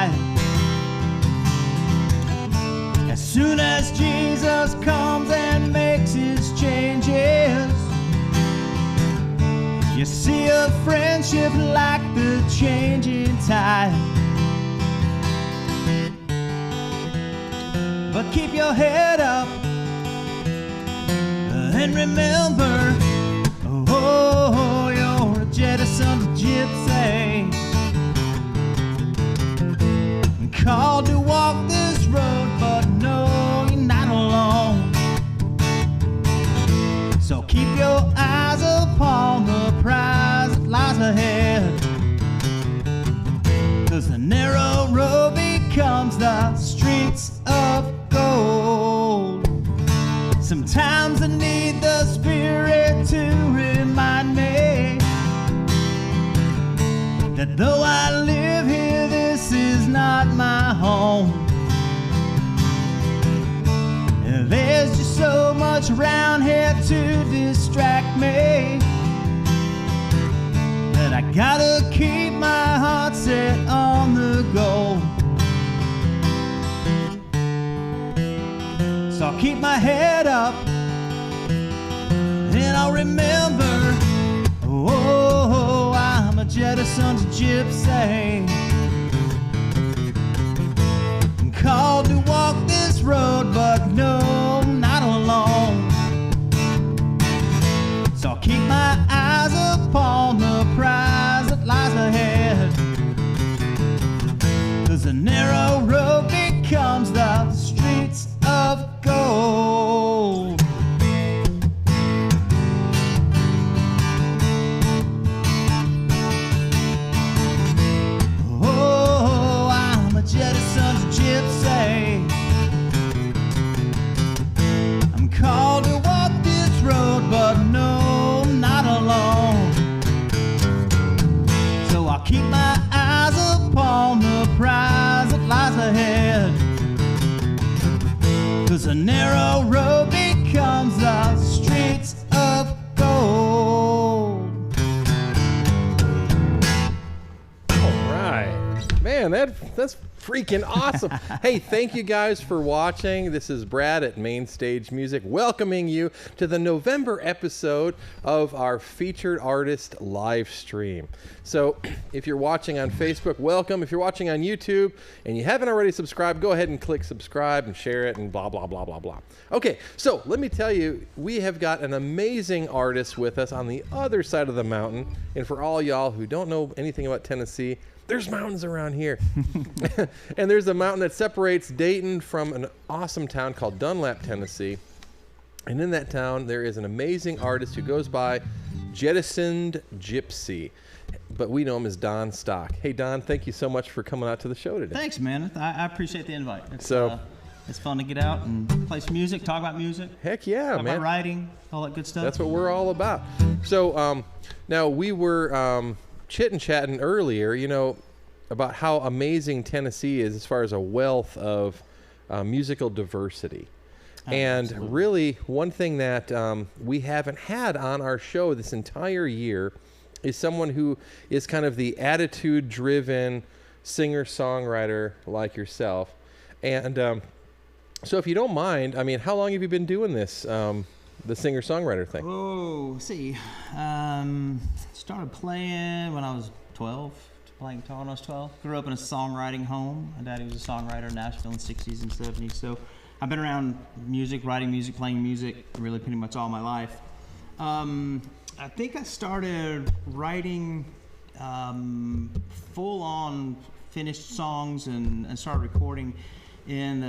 tide. As soon as Jesus comes and makes his changes, you see a friendship like the changing tide. But keep your head up and remember, oh, you're a jettisoned gypsy, called to walk this road, but no, you're not alone. So keep your eyes upon the prize that lies ahead, 'cause the narrow road becomes the streets of gold. Sometimes I need the Spirit to remind me that though I live here, this is not my home. There's just so much around here to distract me that I gotta keep my heart set on the goal. So I'll keep my head up and I'll remember, oh, I'm a jettisoned gypsy, called to walk this road, but no, not alone. So I'll keep my eyes upon the prize that lies ahead, 'cause the narrow road becomes the streets of gold. Oh, I'm a jettisoned gypsy, I'm called to walk this road, but no, not alone. So I'll keep my eyes upon the prize that lies ahead, 'cause a narrow road becomes the streets of gold. All right. Man, that's freaking awesome. Hey, thank you guys for watching. This is Brad at Main Stage Music, welcoming you to the November episode of our featured artist live stream. So if you're watching on Facebook, welcome. If you're watching on YouTube and you haven't already subscribed, go ahead and click subscribe and share it and blah, blah, blah, blah, blah. Okay, so let me tell you, we have got an amazing artist with us on the other side of the mountain. And for all y'all who don't know anything about Tennessee, there's mountains around here. And there's a mountain that separates Dayton from an awesome town called Dunlap, Tennessee. And in that town, there is an amazing artist who goes by Jettisoned Gypsy, but we know him as Don Stock. Hey, Don, thank you so much for coming out to the show today. Thanks, man. I appreciate the invite. It's fun to get out and play some music, talk about music. Heck yeah, talk man. about writing, all that good stuff. That's what we're all about. So now we were chit-chatting earlier, you know, about how amazing Tennessee is as far as a wealth of musical diversity. And absolutely. Really, one thing that we haven't had on our show this entire year is someone who is kind of the attitude-driven singer-songwriter like yourself. And so if you don't mind, I mean, how long have you been doing this, the singer-songwriter thing? Oh, let's see. Started playing when I was 12, playing guitar when I was 12. Grew up in a songwriting home. My daddy was a songwriter in Nashville in the 60s and 70s. So I've been around music, writing music, playing music, really pretty much all my life. I think I started writing full-on finished songs and started recording in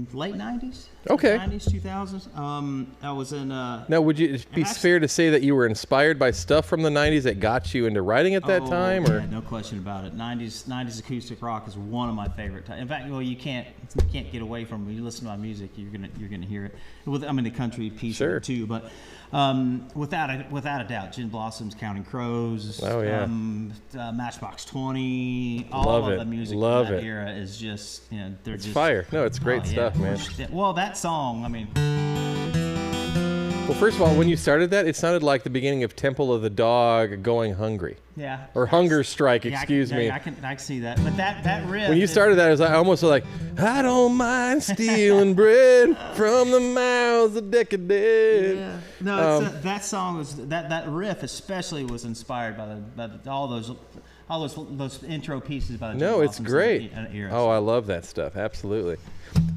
the late 90s. Okay. 90s, 2000s. I was in... Now, would it be fair to say that you were inspired by stuff from the 90s that got you into writing at that time? Or? Yeah, no question about it. 90s acoustic rock is one of my favorite. In fact, well, you can't get away from it. When you listen to my music, you're gonna hear it. I mean, the country piece of it too, but without a doubt, Gin Blossoms, Counting Crows, Matchbox 20, all of the music from that era is just, they're it's just fire. No, it's great stuff, man. Well, that song, I mean, Well, first of all, when you started that, it sounded like the beginning of Temple of the Dog Going Hungry. Yeah. Or Hunger Strike, Yeah, excuse me. I can see that. But that riff. When you started that, it was like, almost like, I don't mind stealing bread from the mouths of decadent. Yeah. No, that song was that riff especially was inspired by all those intro pieces by the No, it's great. Era. Oh, I love that stuff. Absolutely.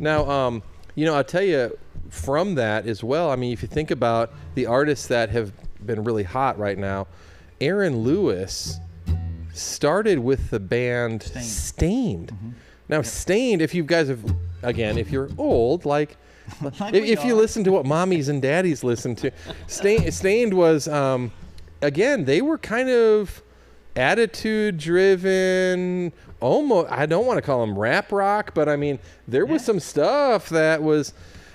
Now, I'll tell you from that as well. I mean, if you think about the artists that have been really hot right now, Aaron Lewis started with the band Stained. Mm-hmm. Now, Stained, if you guys have, again, if you're old, like if you are. listen to what mommies and daddies listen to, Stained was, again, they were kind of attitude driven, almost, I don't want to call them rap rock, but I mean, there was some stuff that was,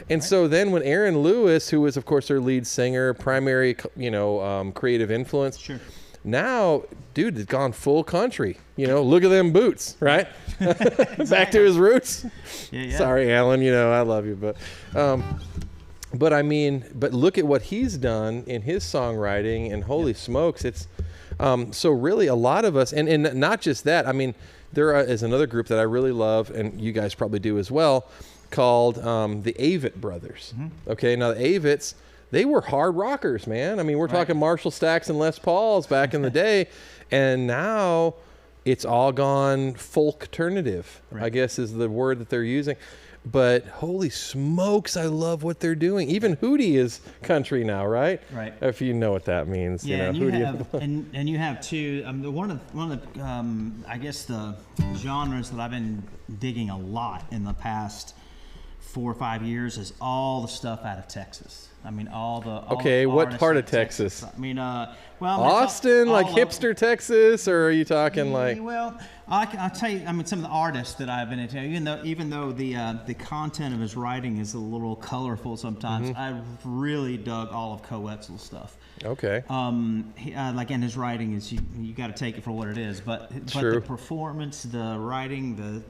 and so then when Aaron Lewis, who was of course their lead singer, primary, creative influence, Sure. Now, dude, it's gone full country. Look at them boots, right? Back to his roots. Yeah. Sorry, Alan. I love you, but I mean, but look at what he's done in his songwriting, and holy smokes, it's so really a lot of us, and not just that. I mean, there is another group that I really love, and you guys probably do as well, called the Avett Brothers. Mm-hmm. Okay, now the Avets, they were hard rockers, man. I mean, we're talking Marshall Stacks and Les Pauls back in the day, and now it's all gone folk-ternative, I guess is the word that they're using. But holy smokes, I love what they're doing. Even Hootie is country now, right? Right. If you know what that means. Yeah, Hootie. and you have too. One of the I guess the genres that I've been digging a lot in the past 4 or 5 years is all the stuff out of Texas. I mean, all what part of Texas? I mean, Austin, like hipster Texas, or are you talking like? Well, I'll tell you. I mean, some of the artists that I've been into, even though the content of his writing is a little colorful sometimes, I really dug all of Coetzel's stuff. Okay. Like in his writing is you got to take it for what it is, but the performance, the writing,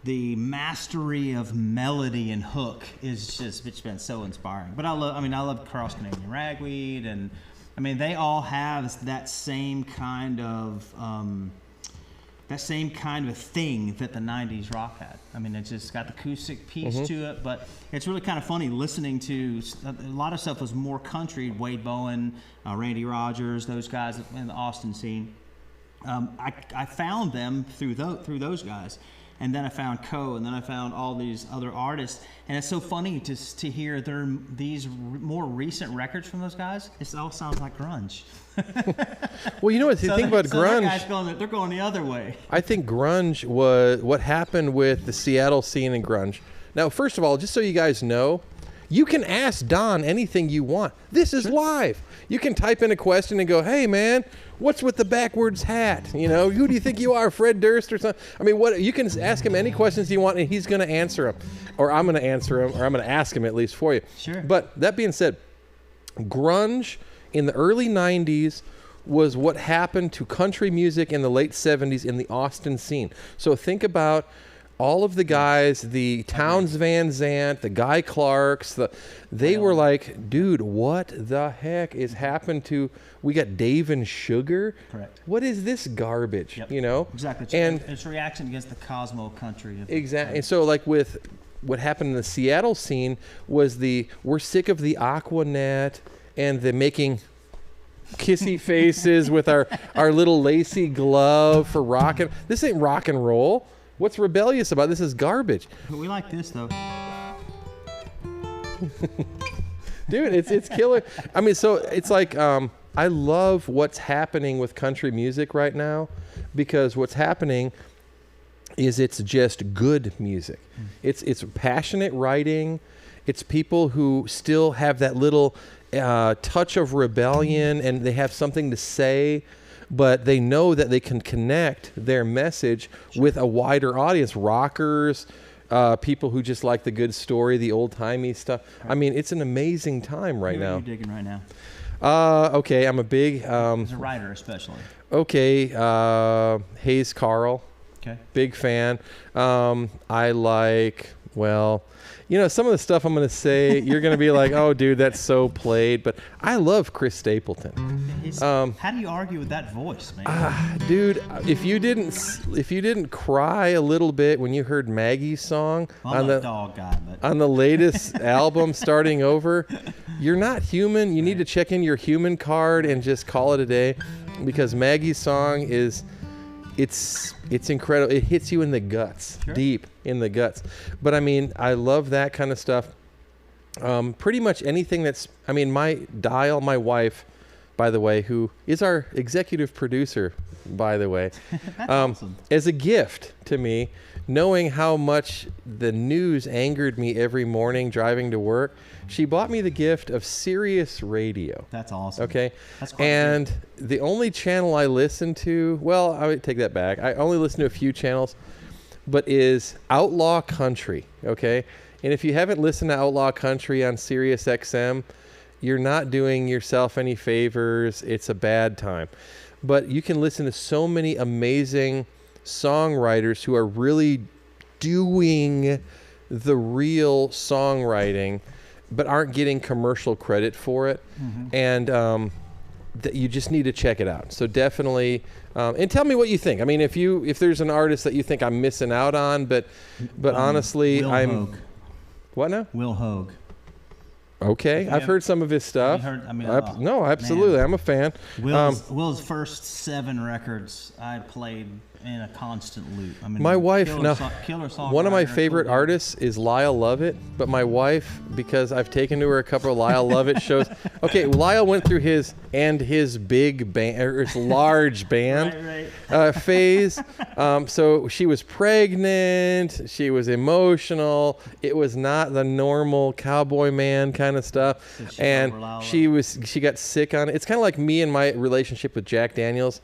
the mastery of melody and hook it's been so inspiring. But I love Cross Canadian Ragweed, and I mean they all have that same kind of thing that the 90s rock had. I mean, it's just got the acoustic piece to it, but it's really kind of funny listening to a lot of stuff was more country. Wade Bowen, Randy Rogers, those guys in the Austin scene. I found them through those guys. And then I found and then I found all these other artists. And it's so funny to hear these more recent records from those guys. It all sounds like grunge. Well, you know what? The thing about grunge, they're going the other way. I think grunge was what happened with the Seattle scene in grunge. Now, first of all, just so you guys know, you can ask Don anything you want. This is live. You can type in a question and go, "Hey, man, what's with the backwards hat? Who do you think you are, Fred Durst or something?" I mean, what you can ask him any questions you want, and he's going to answer them, or I'm going to answer them, or I'm going to ask him at least for you. Sure. But that being said, grunge in the early '90s was what happened to country music in the late '70s in the Austin scene. So think about all of the guys, the Towns Van Zandt, the Guy Clarks, they were like, dude, what the heck is happened to, we got Dave and Sugar? Correct. What is this garbage, Exactly. And it's a reaction against the Cosmo country. Exactly. And so like with what happened in the Seattle scene was we're sick of the Aquanet and the making kissy faces with our little lacy glove for rockin'. This ain't rock and roll. What's rebellious about this? Is garbage. We like this though. Dude, it's killer. I mean, so it's like I love what's happening with country music right now, because what's happening is it's just good music. It's passionate writing. It's people who still have that little touch of rebellion, and they have something to say, but they know that they can connect their message with a wider audience. Rockers, people who just like the good story, the old-timey stuff. I mean, it's an amazing time right now. What are you digging right now? Okay, I'm a big... As a writer, especially. Okay, Hayes Carl. Okay. Big fan. I like Well, some of the stuff I'm going to say, you're going to be like, oh, dude, that's so played. But I love Chris Stapleton. How do you argue with that voice, man? Dude, if you didn't cry a little bit when you heard Maggie's song I'm a dog guy, but on the latest album, Starting Over, you're not human. You need to check in your human card and just call it a day, because Maggie's song it's incredible. It hits you in the guts, deep in the guts. But I mean, I love that kind of stuff. Pretty much anything my wife, by the way, who is our executive producer, by the way, awesome. As a gift to me, knowing how much the news angered me every morning driving to work, she bought me the gift of Sirius Radio. That's awesome. Okay. That's quite and good. The only channel I listen to, well, I would take that back. I only listen to a few channels, but is Outlaw Country. Okay. And if you haven't listened to Outlaw Country on Sirius XM, you're not doing yourself any favors. It's a bad time. But you can listen to so many amazing songwriters who are really doing the real songwriting, but aren't getting commercial credit for it. Mm-hmm. And you just need to check it out. So definitely, and tell me what you think. I mean, if there's an artist that you think I'm missing out on, but honestly, Will Hogue. What now? Will Hogue. Okay, I've heard some of his stuff. No, absolutely, man. I'm a fan. Will's first 7 records I played in a constant loop. I mean, my wife, killer song. One of my favorite artists is Lyle Lovett, but my wife, because I've taken to her a couple of Lyle Lovett shows. Okay, Lyle went through his big band, or his large band phase. So she was pregnant, she was emotional. It was not the normal cowboy man kind of stuff, and she got sick on it. It's kind of like me and my relationship with Jack Daniels.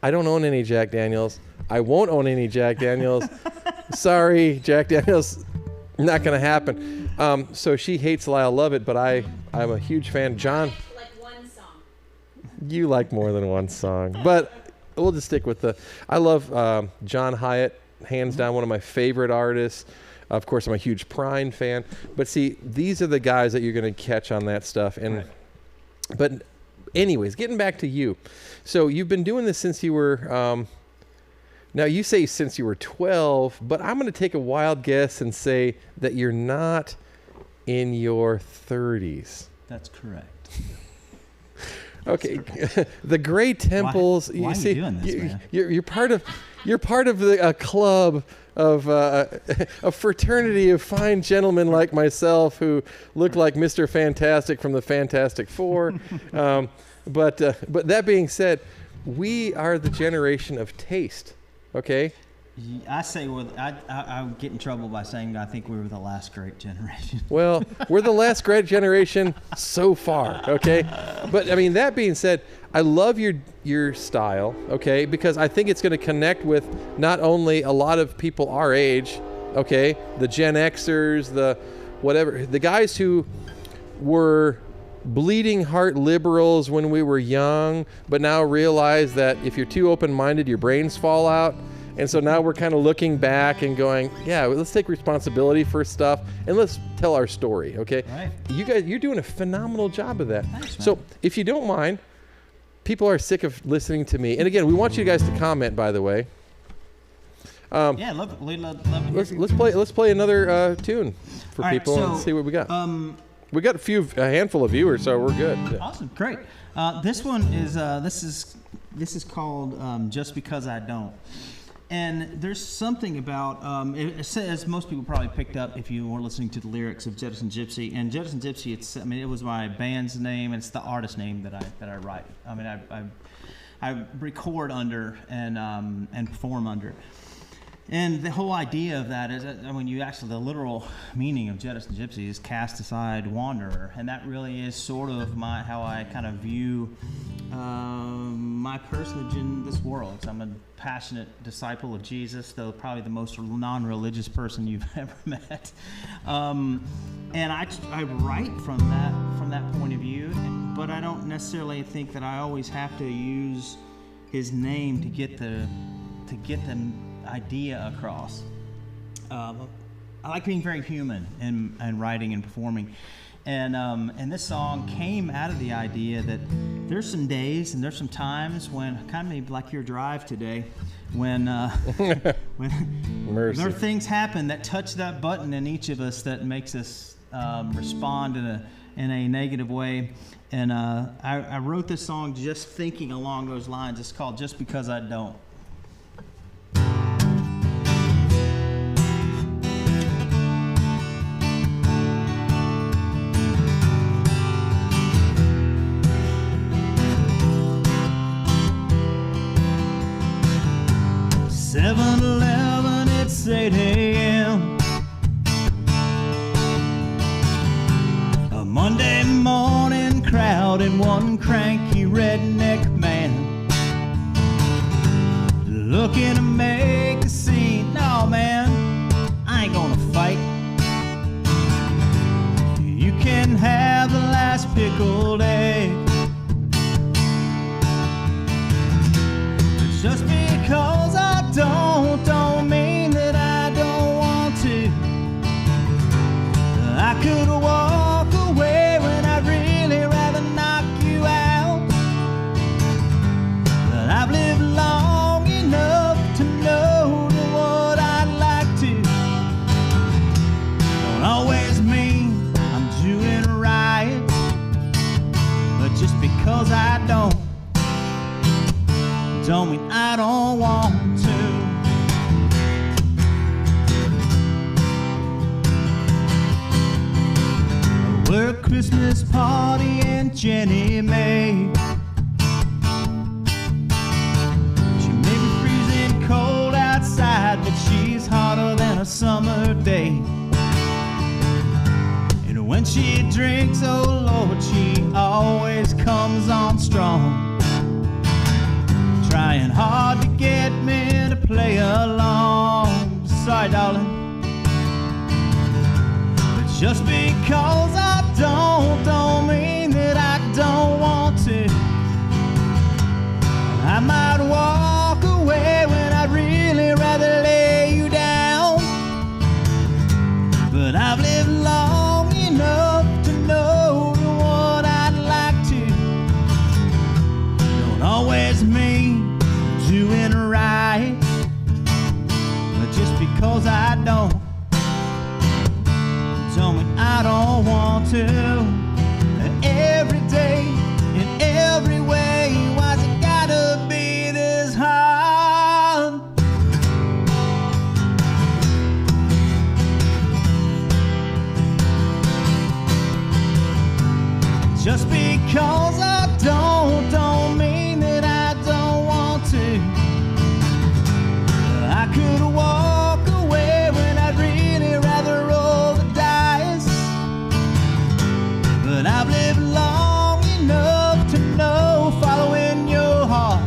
I don't own any Jack Daniels. I won't own any Jack Daniels. Sorry, Jack Daniels, not going to happen. So she hates Lyle Lovett, but I'm a huge fan. John, like one song. You like more than one song, but we'll just stick with I love John Hyatt, hands down one of my favorite artists. Of course, I'm a huge Prine fan. But see, these are the guys that you're going to catch on that stuff. But anyways, getting back to you. So you've been doing this since you were, now you say since you were 12, but I'm going to take a wild guess and say that you're not in your 30s. That's correct. Okay, the Gray Temples. Why are you doing this, man? You're part of a club of a fraternity of fine gentlemen like myself who look like Mr. Fantastic from the Fantastic Four. But that being said, we are the generation of taste. Okay. I say I get in trouble by saying I think we were the last great generation. Well, we're the last great generation so far, okay? But I mean, that being said, I love your style, okay? Because I think it's going to connect with not only a lot of people our age, okay? The Gen Xers, the guys who were bleeding heart liberals when we were young, but now realize that if you're too open-minded, your brains fall out. And so now we're kind of looking back and going, yeah, let's take responsibility for stuff and let's tell our story, okay? Right. You guys, you're doing a phenomenal job of that. Thanks, man. So if you don't mind, people are sick of listening to me. And again, we want you guys to comment, by the way. Let's play another tune for people and see what we got. We got a handful of viewers, so we're good. Awesome, great. This one is this is called Just Because I Don't. And there's something about, it says, most people probably picked up if you were listening to the lyrics of Jettisoned Gypsy. And Jettisoned Gypsy, it was my band's name, and it's the artist name that I write. I mean, I record under and perform under. And the whole idea of that is, the literal meaning of Jettisoned Gypsy is cast aside wanderer, and that really is sort of how I kind of view my personage in this world. So I'm a passionate disciple of Jesus, though probably the most non-religious person you've ever met. And I write from that point of view, but I don't necessarily think that I always have to use his name to get the idea across. like being very human in writing and performing. And this song came out of the idea that there's some days and there's some times when, kind of maybe like your drive today, when there are things happen that touch that button in each of us that makes us respond in a negative way. And I wrote this song just thinking along those lines. It's called Just Because I Don't. It's 8 a.m. A Monday morning crowd and one cranky redneck man looking to make a scene. No, man, I ain't gonna fight. You can have the last pickled egg. But just because I don't mean that I don't want to. I could walk away when I'd really rather knock you out. But I've lived long enough to know what I'd like to. Don't always mean I'm doing right, but just because I don't mean I don't want to. We're a Christmas party and Jenny May. She may be freezing cold outside, but she's hotter than a summer day. And when she drinks, oh Lord, she always comes on strong, trying hard to get me to play along. Sorry, darling. But just because I don't mean that I don't want to. I might walk away when I'd really rather lay you down. But I've lived long enough to know what I'd like to. Don't always mean doing right, but just because I don't mean I don't want to. Every day, in every way, why's it gotta be this hard? Just because I don't mean that I don't want to. I could walk away when I'd really rather roll the dice. But I've lived long enough to know following your heart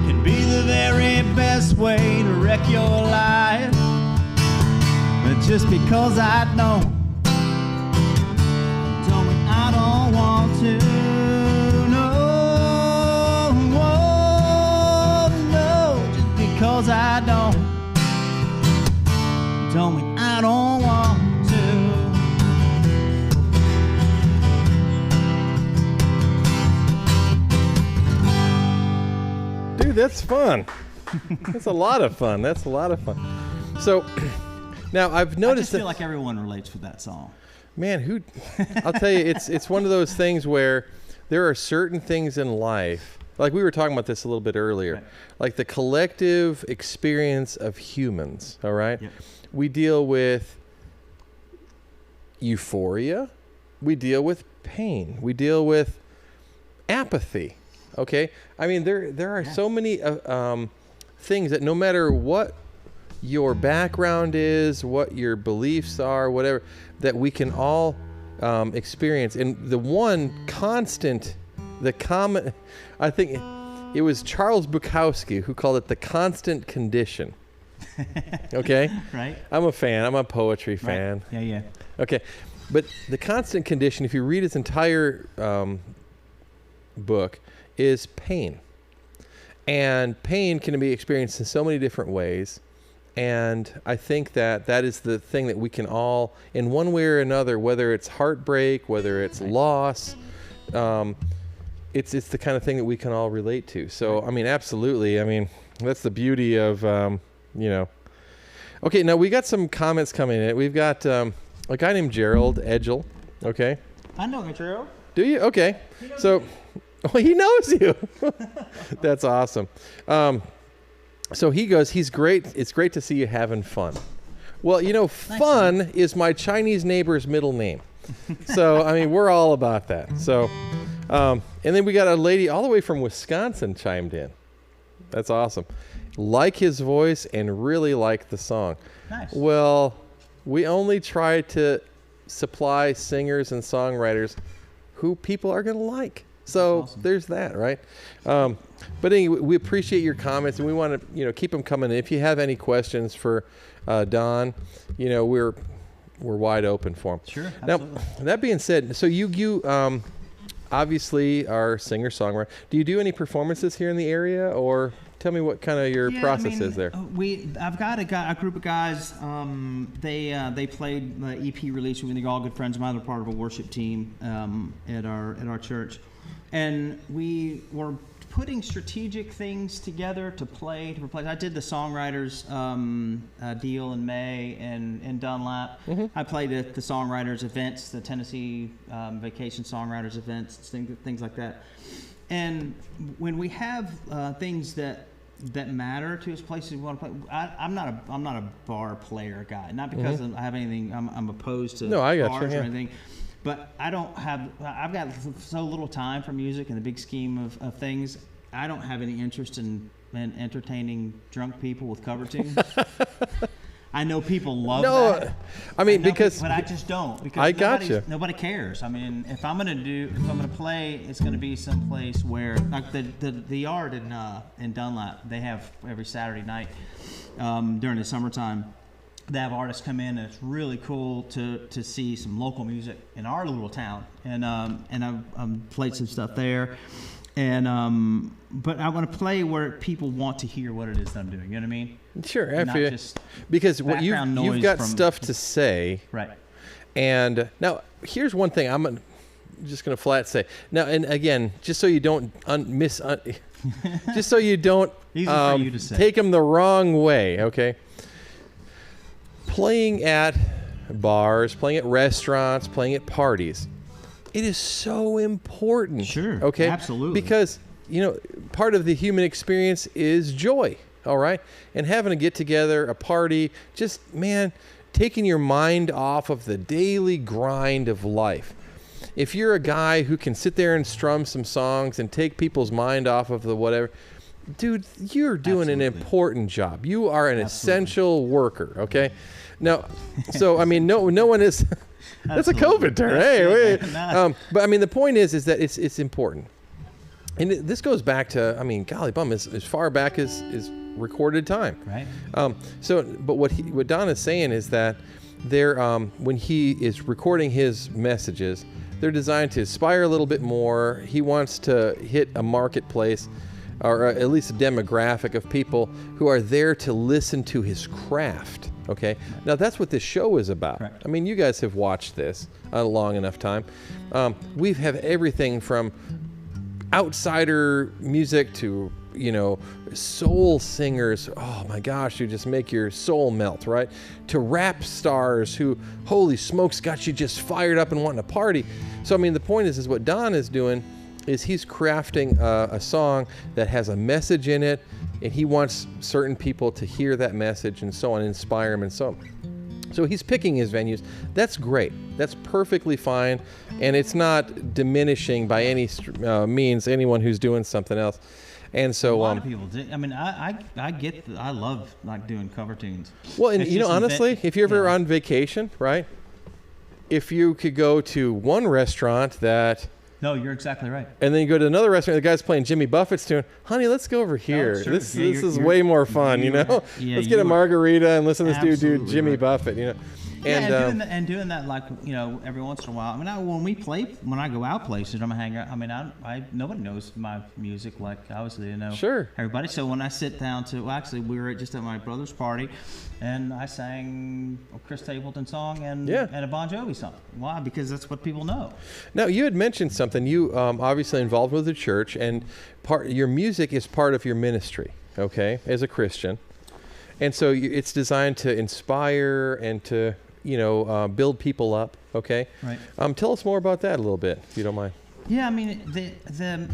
can be the very best way to wreck your life. But just because I don't mean I don't want to. No, just because I don't mean I don't want to. Dude, that's fun. That's a lot of fun. That's a lot of fun. So now I've noticed I just feel like everyone relates with that song. Man, I'll tell you, it's one of those things where there are certain things in life, like we were talking about this a little bit earlier, right, like the collective experience of humans, all right? Yep. We deal with euphoria, we deal with pain, we deal with apathy, okay? I mean, there are so many things that no matter what your background is, what your beliefs are, whatever, that we can all experience. And the one constant, the common, I think it was Charles Bukowski who called it the constant condition. Okay? Right. I'm a fan. I'm a poetry fan. Right. Yeah. Okay. But the constant condition, if you read its entire book, is pain. And pain can be experienced in so many different ways. And I think that is the thing that we can all, in one way or another, whether it's heartbreak, whether it's loss, it's the kind of thing that we can all relate to. So, I mean, absolutely. I mean, that's the beauty of, Okay, now we got some comments coming in. We've got a guy named Gerald Edgel. Okay. I know Gerald. Do you? Okay. So, he knows you. That's awesome. So he goes, he's great. It's great to see you having fun. Well, fun is my Chinese neighbor's middle name. So, I mean, we're all about that. So, and then we got a lady all the way from Wisconsin chimed in. That's awesome. Like his voice and really like the song. Nice. Well, we only try to supply singers and songwriters who people are going to like. So awesome. There's that, right? But anyway, we appreciate your comments, and we want to, keep them coming. If you have any questions for Don, we're wide open for them. Sure. Absolutely. Now, that being said, so you obviously are singer-songwriter. Do you do any performances here in the area, or tell me what kind of your process is there? I've got a group of guys. They played the EP release. They're all good friends of mine. They're part of a worship team at our church, and we were putting strategic things together to replace. I did the songwriters deal in May in Dunlap. Mm-hmm. I played at the songwriters events, the Tennessee Vacation Songwriters events, things like that. And when we have things that matter to us, places we want to play. I'm not a bar player guy. Not because I have anything. I'm opposed to bars or anything. But I've got so little time for music in the big scheme of things. I don't have any interest in entertaining drunk people with cover tunes. I know people love that. I mean, but I just don't. Because I got you. Nobody cares. I mean, if I'm gonna play, it's gonna be someplace where, like the Yard in Dunlap, they have every Saturday night during the summertime. They have artists come in, and it's really cool to see some local music in our little town. And I've played some stuff there. And but I want to play where people want to hear what it is that I'm doing. You know what I mean? Sure, after because what you've got stuff to say, right? And now here's one thing I'm just gonna flat say now, and again, just so you don't just so you don't take them the wrong way, okay? Playing at bars, playing at restaurants, playing at parties. It is so important. Sure. Okay. Absolutely. Because, part of the human experience is joy. All right. And having a get together, a party, just, taking your mind off of the daily grind of life. If you're a guy who can sit there and strum some songs and take people's mind off of the whatever, dude, you're doing an important job. You are an essential worker. Okay. Now, so, I mean, no one is. That's a COVID term. Hey, wait. But I mean, the point is that it's important, and this goes back to, golly bum, as far back as recorded time. Right. But what Don is saying is that when he is recording his messages, they're designed to inspire a little bit more. He wants to hit a marketplace, or at least a demographic of people who are there to listen to his craft. Okay. Now that's what this show is about. Correct. I mean, you guys have watched this a long enough time. We have everything from outsider music to, soul singers. Oh my gosh, you just make your soul melt, right? To rap stars who, holy smokes, got you just fired up and wanting to party. So, I mean, the point is what Don is doing is he's crafting a song that has a message in it, and he wants certain people to hear that message and so on, inspire them and so on. So he's picking his venues. That's great. That's perfectly fine, and it's not diminishing by any means anyone who's doing something else. And so a lot of people do. I mean, I love like doing cover tunes. Well, and honestly, if you're ever on vacation, right? If you could go to one restaurant that. No, you're exactly right. And then you go to another restaurant, the guy's playing Jimmy Buffett's tune. Honey, let's go over here. Oh, sure. This is way more fun, Let's get a margarita and listen to this dude do Jimmy Buffett, And doing that, like, every once in a while. I mean, when I go out places, I'm gonna hang out. I mean, nobody knows my music like obviously everybody. So when I sit down we were just at my brother's party, and I sang a Chris Stapleton song and a Bon Jovi song. Why? Because that's what people know. Now, you had mentioned something. You obviously involved with the church, and your music is part of your ministry. Okay, as a Christian. And so it's designed to inspire and to, build people up. Okay. Right. Tell us more about that a little bit, if you don't mind. Yeah, I mean,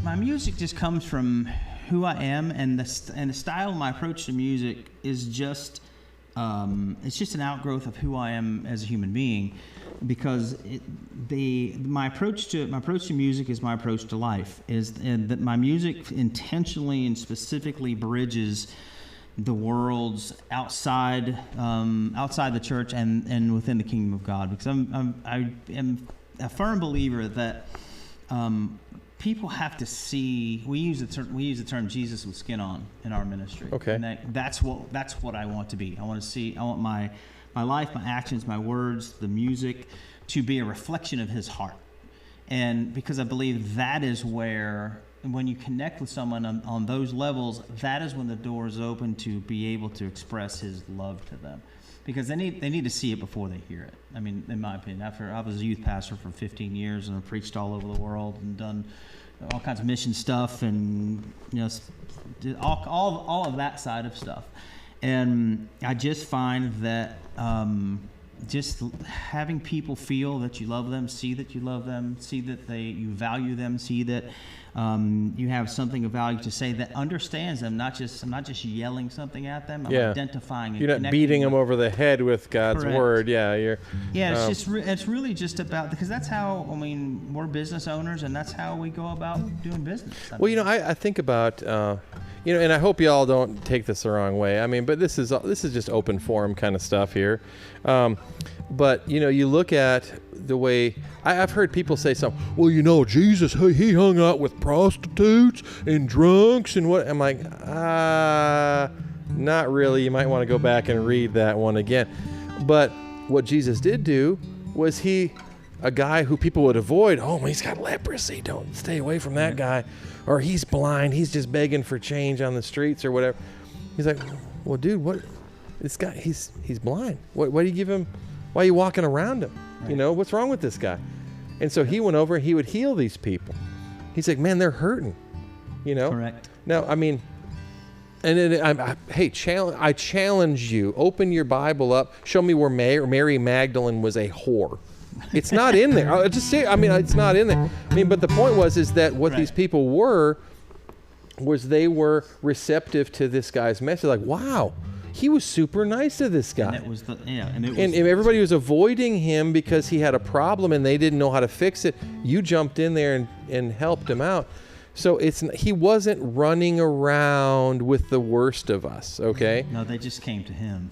my music just comes from who I am, and the style of my approach to music is just it's just an outgrowth of who I am as a human being, because my approach to music is my approach to life, and that my music intentionally and specifically bridges the worlds outside the church and within the kingdom of God, because I am a firm believer that people have to see. We use the term Jesus with skin on in our ministry. Okay, and that's what I want to be. I want my life, my actions, my words, the music to be a reflection of His heart, and because I believe that is where. And when you connect with someone on those levels, that is when the door is open to be able to express His love to them, because they need to see it before they hear it. I mean, in my opinion, after I was a youth pastor for 15 years and I preached all over the world and done all kinds of mission stuff and did all of that side of stuff, and I just find that just having people feel that you love them, see that you love them, see that you value them, see that you have something of value to say that understands them. I'm not just yelling something at them. I'm identifying. You're not beating them over the head with God's word. Yeah, it's really just about, because that's how, we're business owners, and that's how we go about doing business. I think about and I hope y'all don't take this the wrong way. I mean, but this is just open forum kind of stuff here. But you look at the way I've heard people say something. Well, Jesus, he hung out with prostitutes and drunks and what? I'm like, not really. You might want to go back and read that one again. But what Jesus did do was a guy who people would avoid. Oh, he's got leprosy. Don't stay away from that guy. Or he's blind. He's just begging for change on the streets or whatever. He's like, well, dude, what? This guy, he's blind. What do you give him? Why are you walking around him? Right. What's wrong with this guy? And so he went over and he would heal these people. He's like, man, they're hurting. Correct. Now, I mean, I challenge you. Open your Bible up. Show me where Mary Magdalene was a whore. It's not in there. I'll just say, it's not in there. But the point is that what these people was they were receptive to this guy's message. Like, wow, he was super nice to this guy. And everybody was avoiding him because he had a problem and they didn't know how to fix it. You jumped in there and helped him out. So he wasn't running around with the worst of us, okay? No, they just came to him.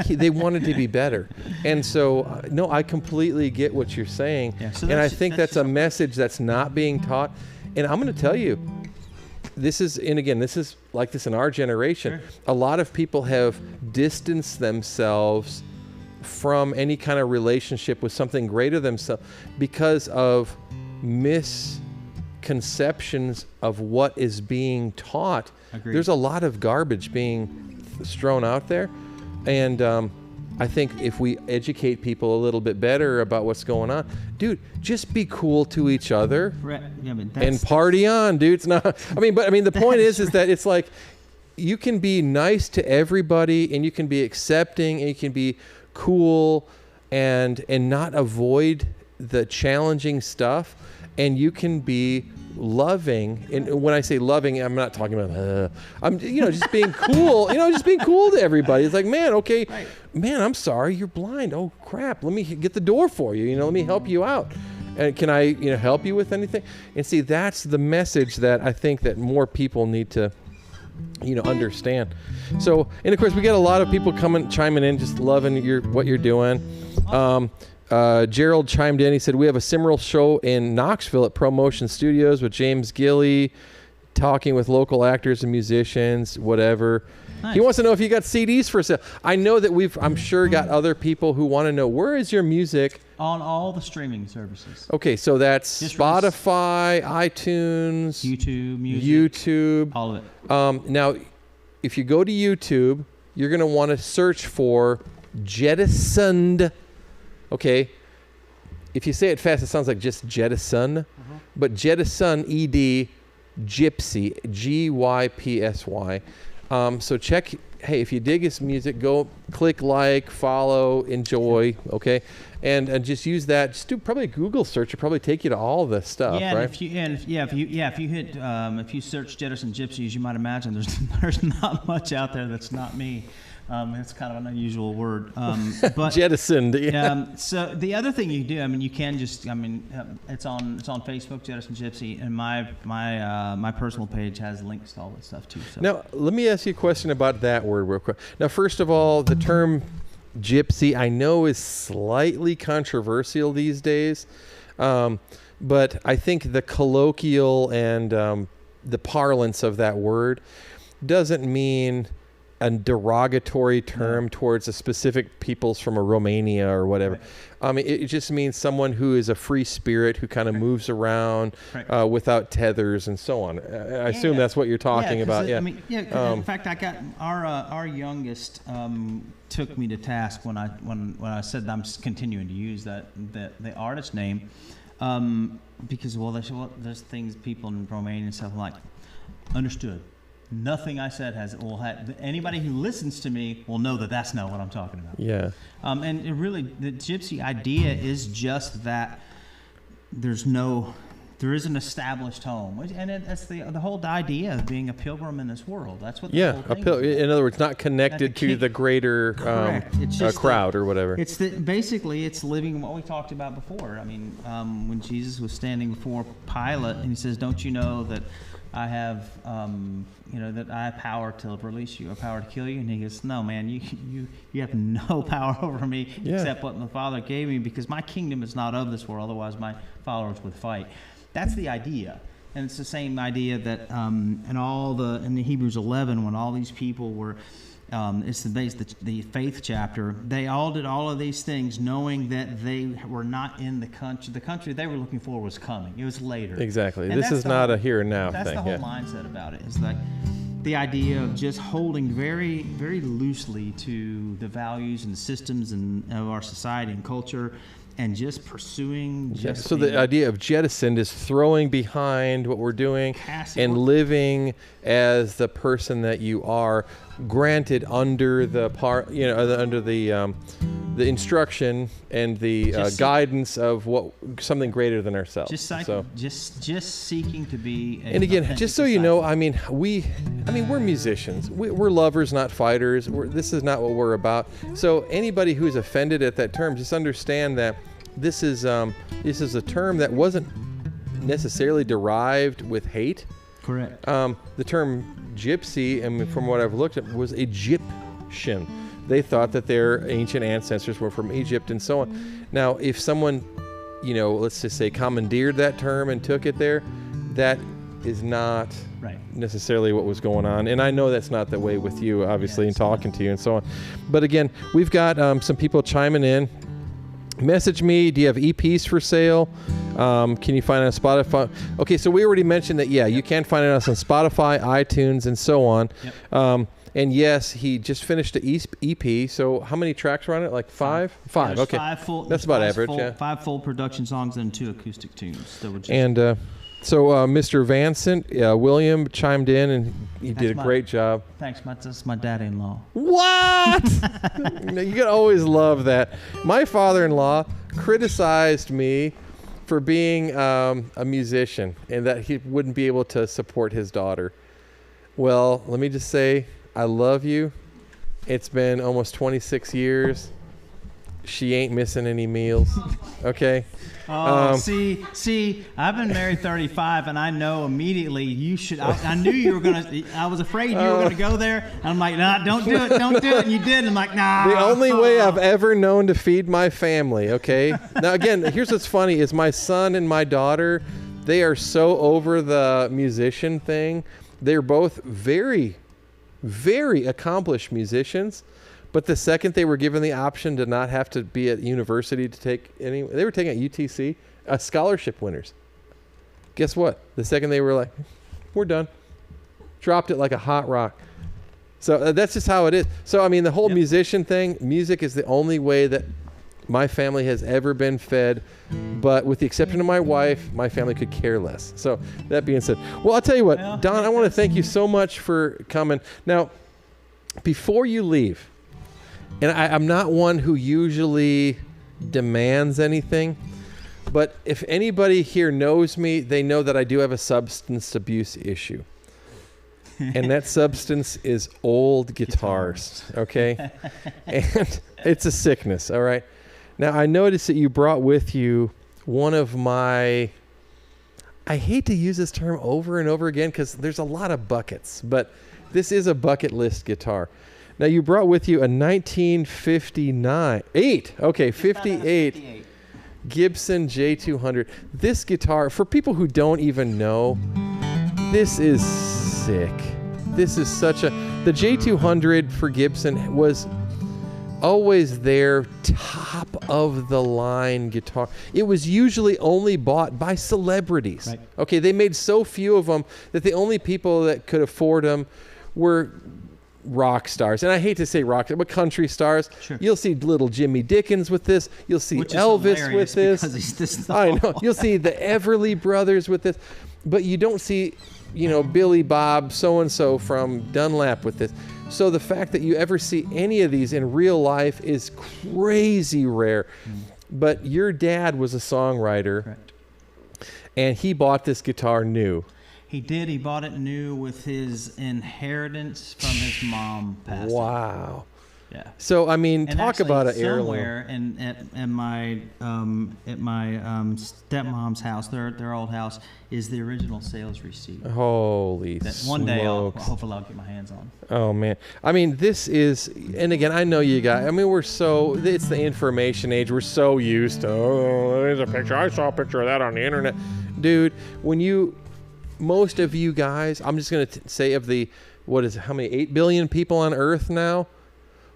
They wanted to be better. And so, I completely get what you're saying. Yeah, and I think that's a message that's not being taught. And I'm going to tell you, this is like this in our generation. Sure. A lot of people have distanced themselves from any kind of relationship with something greater than themselves because of misconceptions of what is being taught. Agreed. There's a lot of garbage being thrown out there, and I think if we educate people a little bit better about what's going on, dude, just be cool to each other and party on, dude. It's not. The point is that it's like you can be nice to everybody, and you can be accepting, and you can be cool, and not avoid the challenging stuff, and you can be loving. And when I say loving, I'm not talking about I'm just being cool. Just being cool to everybody. It's like, man, okay, right. Man, I'm sorry, you're blind. Oh crap, let me get the door for you. Let me help you out. And can I help you with anything? And see, that's the message that I think that more people need to understand. So, and of course, we got a lot of people chiming in, just loving what you're doing. Gerald chimed in. He said, we have a similar show in Knoxville at ProMotion Studios with James Gilley, talking with local actors and musicians, whatever. Nice. He wants to know if you got CDs for sale. I know that I'm sure got other people who want to know, where is your music? On all the streaming services. Okay, so that's Just Spotify, iTunes, YouTube, music, YouTube. all of it. Now, if you go to YouTube, you're going to want to search for Jettisoned. Okay. If you say it fast, it sounds like just jettison. But Jettisoned, ED, Gypsy, Gypsy. So check, hey, if you dig his music, go click like, follow, enjoy, okay? And just use that. Just do probably a Google search. It'll probably take you to all this stuff, yeah, right? If you search Jettisoned Gypsies, you might imagine there's not much out there that's not me. It's kind of an unusual word, but Jettisoned. Yeah. So the other thing you do, you can just, it's on Facebook, Jettisoned Gypsy, and my personal page has links to all that stuff too. So. Now, let me ask you a question about that word real quick. Now, first of all, the term gypsy I know is slightly controversial these days, but I think the colloquial and the parlance of that word doesn't mean a derogatory term towards a specific peoples from a Romania or whatever. Right. It just means someone who is a free spirit who kind of moves around without tethers and so on. I assume that's what you're talking about. In fact, I got our youngest took me to task when I said that I'm continuing to use the artist name because there's things people in Romania and stuff like understood. Nothing I said anybody who listens to me will know that that's not what I'm talking about. Yeah. And it really, the gypsy idea is just that there is an established home, and that's the whole idea of being a pilgrim in this world. That's what. The whole thing is. In other words, not connected to the greater crowd or whatever. Basically it's living what we talked about before. When Jesus was standing before Pilate and he says, "Don't you know that I have, that I have power to release you, or power to kill you?" And he goes, "No, man, you have no power over me except what the Father gave me, because my kingdom is not of this world. Otherwise, my followers would fight." That's the idea, and it's the same idea that in the Hebrews 11, when all these people were. It's the faith chapter. They all did all of these things knowing that they were not in the country. The country they were looking for was coming. It was later. Exactly. And this is not a here and now thing. That's the whole mindset about it. It's like the idea of just holding very, very loosely to the values and systems of our society and culture, and just pursuing. So the idea of jettisoned is throwing behind what we're doing and living as the person that you are, granted under the the instruction and the guidance of something greater than ourselves. Just seeking to be. And again, just so you know, we're musicians. We're lovers, not fighters. This is not what we're about. So anybody who's offended at that term, just understand that this is a term that wasn't necessarily derived with hate. Correct. The term gypsy, and from what I've looked at, was Egyptian. They thought that their ancient ancestors were from Egypt and so on. Now, if someone, let's just say commandeered that term and took it there, that is not necessarily what was going on. And I know that's not the way with you, obviously, in talking to you and so on. But again, we've got some people chiming in. Message me. Do you have EPs for sale? Can you find it on Spotify? Okay, so we already mentioned that, you can find us on Spotify, iTunes, and so on. Yep. And yes, he just finished the EP. So how many tracks were on it? Like five? Five, okay. That's about average, 5 full production songs and 2 acoustic tunes. So Mr. Vancent, William chimed in, and he did a great job. Thanks, that's my daddy-in-law. What? You can always love that. My father-in-law criticized me for being a musician and that he wouldn't be able to support his daughter. Well, let me just say, I love you. It's been almost 26 years. She ain't missing any meals. Okay? See, I've been married 35, and I know immediately you should. I knew you were gonna. I was afraid you were gonna go there. And I'm like, nah, don't do it. And you did. And I'm like, nah. The only way I've ever known to feed my family. Okay. Now again, here's what's funny: is my son and my daughter, they are so over the musician thing. They're both very very accomplished musicians, but the second they were given the option to not have to be at university to take any, they were taking at UTC, scholarship winners. Guess what? The second they were like, we're done. Dropped it like a hot rock. So that's just how it is. So, I mean, the whole musician thing, music is the only way that my family has ever been fed. But with the exception of my wife, my family could care less. So that being said, well, I'll tell you what, Don, I want to thank you so much for coming. Now, before you leave, and I'm not one who usually demands anything, but if anybody here knows me, they know that I do have a substance abuse issue. And that substance is old guitars, okay? And it's a sickness, all right? Now, I noticed that you brought with you one of my, I hate to use this term over and over again because there's a lot of buckets, but this is a bucket list guitar. Now, you brought with you a 58 Gibson J200. This guitar, for people who don't even know, this is sick. This is such a, the J200 for Gibson was always their top of the line guitar. It was usually only bought by celebrities. Right. Okay, they made so few of them that the only people that could afford them were rock stars. And I hate to say rock stars, but country stars. Sure. You'll see little Jimmy Dickens with this. You'll see Elvis with this. He's this I know. You'll see the Everly Brothers with this. But you don't see, you know, Billy Bob so-and-so from Dunlap with this. So the fact that you ever see any of these in real life is crazy rare. But your dad was a songwriter. Correct. And he bought this guitar new. He did. He bought it new with his inheritance from his mom passing. Wow. Yeah. So I mean, and talk about an heirloom. Somewhere at my stepmom's house, their old house, is the original sales receipt. Holy that smokes. One day hopefully I'll get my hands on. Oh man. I mean, this is, and again, I know you guys, I mean, it's the information age. We're so used to, oh, there's a picture. I saw a picture of that on the internet. Dude, most of you guys, I'm just going to say of the, how many, 8 billion people on Earth now?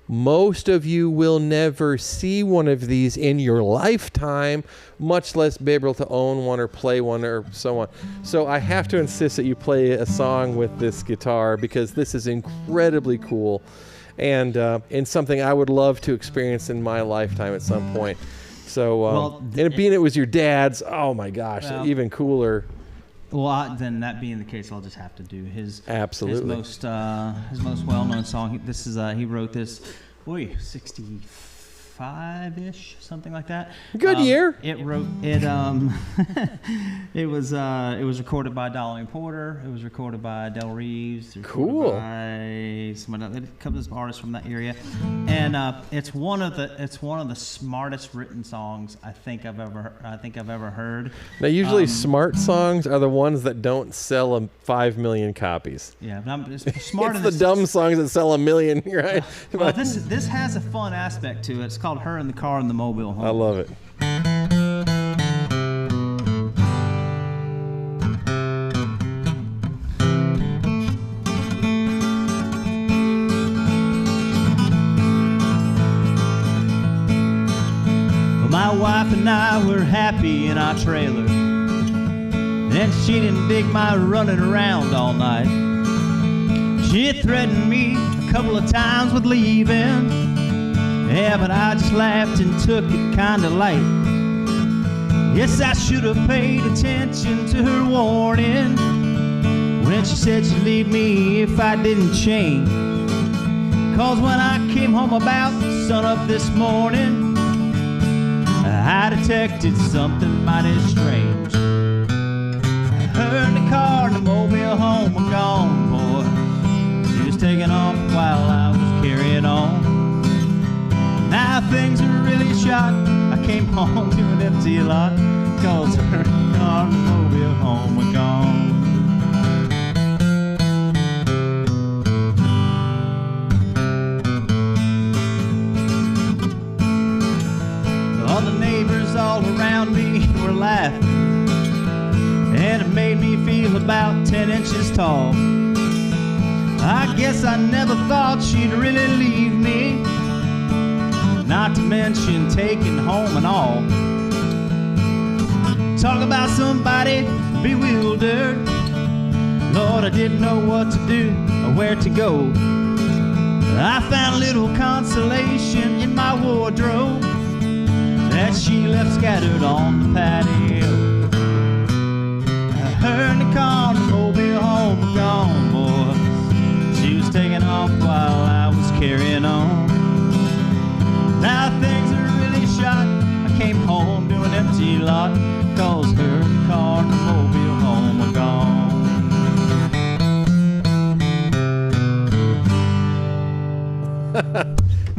Most of you will never see one of these in your lifetime, much less be able to own one or play one or so on. So I have to insist that you play a song with this guitar because this is incredibly cool and something I would love to experience in my lifetime at some point. So, being it was your dad's, oh my gosh, even cooler. Well, then that being the case, I'll just have to do his absolutely his most well-known song. This is he wrote this, 65-ish, something like that. Good year. It was recorded by Dolly Porter. It was recorded by Del Reeves. Cool. By someone, a couple of artists from that area, and it's one of the smartest written songs I think I've ever heard. Now, usually smart songs are the ones that don't sell 5 million copies. Yeah, but it's smart. It's the dumb songs that sell 1 million, right? Well, this has a fun aspect to it. It's called "Her in the Car in the Mobile Home." I love it. My wife and I were happy in our trailer, and she didn't dig my running around all night. She threatened me a couple of times with leaving, yeah, but I just laughed and took it kinda light. Yes, I should have paid attention to her warning when she said she'd leave me if I didn't change. 'Cause when I came home about sunup this morning, I detected something mighty strange. Her in the car and the mobile home were gone, boy. She was taking off while I was carrying on. Now things are really shot. I came home to an empty lot, 'cause her in the car and the mobile home were gone. All the neighbors all around me were laughing, and it made me feel about 10 inches tall. I guess I never thought she'd really leave me, not to mention taking home and all. Talk about somebody bewildered. Lord, I didn't know what to do or where to go. I found little consolation in my wardrobe that she left scattered on the patio. Her and the car and the mobile home were gone, boy. She was taking off while I was carrying on. Now things are really shot. I came home to an empty lot, 'cause her and the car and the mobile home were gone.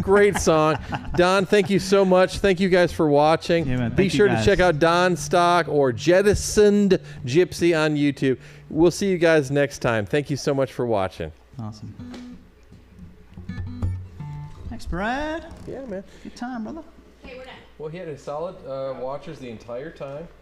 Great song. Don, thank you so much. Thank you guys for watching. Yeah, man, Be thank sure you to guys. check out Don Stock or Jettisoned Gypsy on YouTube. We'll see you guys next time. Thank you so much for watching. Awesome. Thanks, Brad. Yeah, man. Good time, brother. Okay, we're done. Well, he had a solid watchers the entire time.